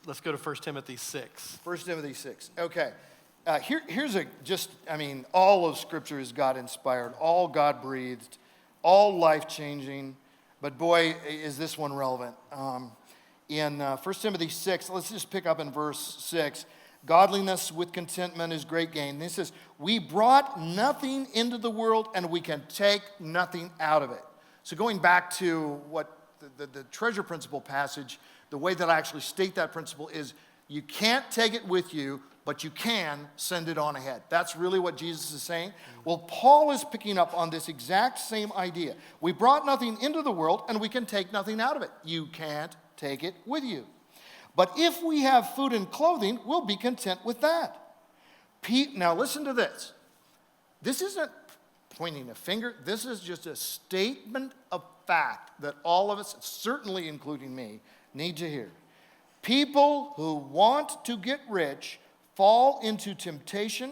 Let's go to 1 Timothy 6. 1 Timothy 6. Okay. Here's all of Scripture is God-inspired, all God-breathed, all life-changing. But boy, is this one relevant. In 1 Timothy 6, let's just pick up in verse 6. Godliness with contentment is great gain. This says, we brought nothing into the world and we can take nothing out of it. So going back to what the treasure principle passage, the way that I actually state that principle is you can't take it with you, but you can send it on ahead. That's really what Jesus is saying. Well, Paul is picking up on this exact same idea. We brought nothing into the world and we can take nothing out of it. You can't take it with you. But if we have food and clothing, we'll be content with that. Now listen to this. This isn't pointing a finger. This is just a statement of fact that all of us, certainly including me, need to hear. People who want to get rich fall into temptation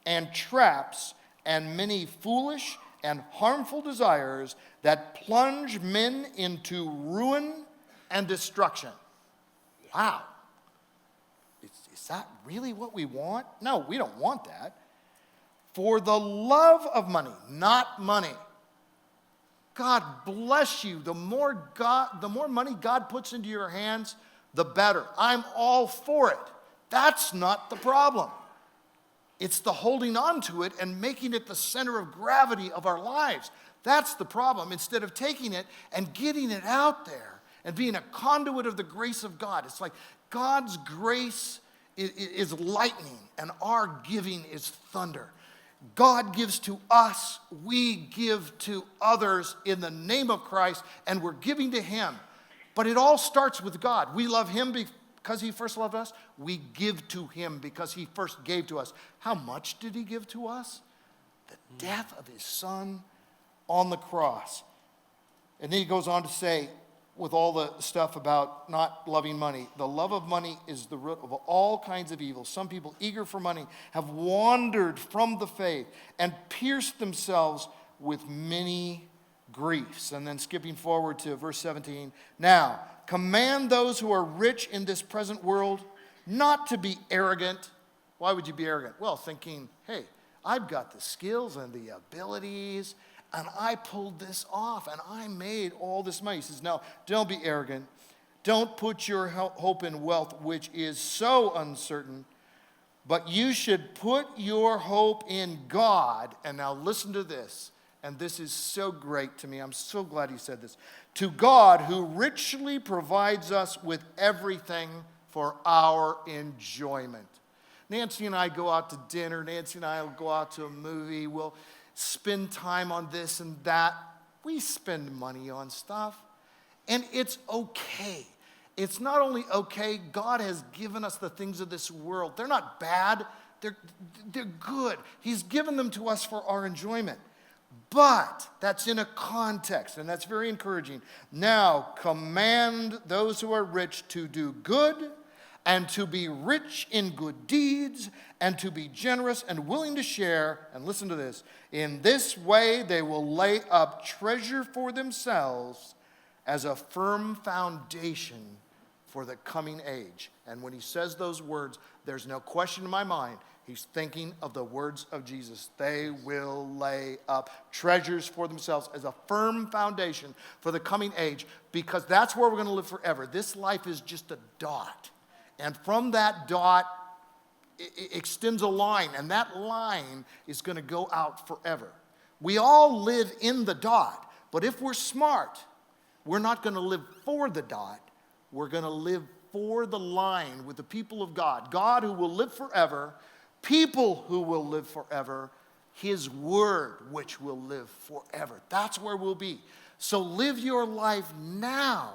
and traps and many foolish and harmful desires that plunge men into ruin and destruction. Wow. Is that really what we want? No, we don't want that. For the love of money, not money. God bless you. The more money God puts into your hands, the better. I'm all for it. That's not the problem. It's the holding on to it and making it the center of gravity of our lives. That's the problem. Instead of taking it and getting it out there and being a conduit of the grace of God. It's like God's grace is lightning and our giving is thunder. God gives to us, we give to others in the name of Christ, and we're giving to Him. But it all starts with God. We love Him because He first loved us. We give to Him because He first gave to us. How much did He give to us? The death of His Son on the cross. And then He goes on to say, with all the stuff about not loving money, the love of money is the root of all kinds of evil. Some people eager for money have wandered from the faith and pierced themselves with many griefs. And then skipping forward to verse 17. Now, command those who are rich in this present world not to be arrogant. Why would you be arrogant? Well, thinking, hey, I've got the skills and the abilities, and I pulled this off, and I made all this money. He says, no, don't be arrogant. Don't put your hope in wealth, which is so uncertain, but you should put your hope in God. And now listen to this, and this is so great to me. I'm so glad he said this. To God, who richly provides us with everything for our enjoyment. Nancy and I go out to dinner. Nancy and I will go out to a movie. We'll spend time on this and that. We spend money on stuff, and it's okay. It's not only okay, God has given us the things of this world. They're not bad, they're good. He's given them to us for our enjoyment. But that's in a context, and that's very encouraging. Now, command those who are rich to do good, and to be rich in good deeds, and to be generous and willing to share. And listen to this. In this way, they will lay up treasure for themselves as a firm foundation for the coming age. And when he says those words, there's no question in my mind. He's thinking of the words of Jesus. They will lay up treasures for themselves as a firm foundation for the coming age, because that's where we're going to live forever. This life is just a dot. And from that dot, it extends a line, and that line is going to go out forever. We all live in the dot, but if we're smart, we're not going to live for the dot. We're going to live for the line with the people of God. God who will live forever, people who will live forever, His word which will live forever. That's where we'll be. So live your life now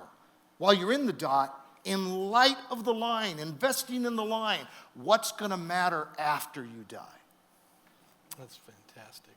while you're in the dot, in light of the line, investing in the line. What's going to matter after you die? That's fantastic.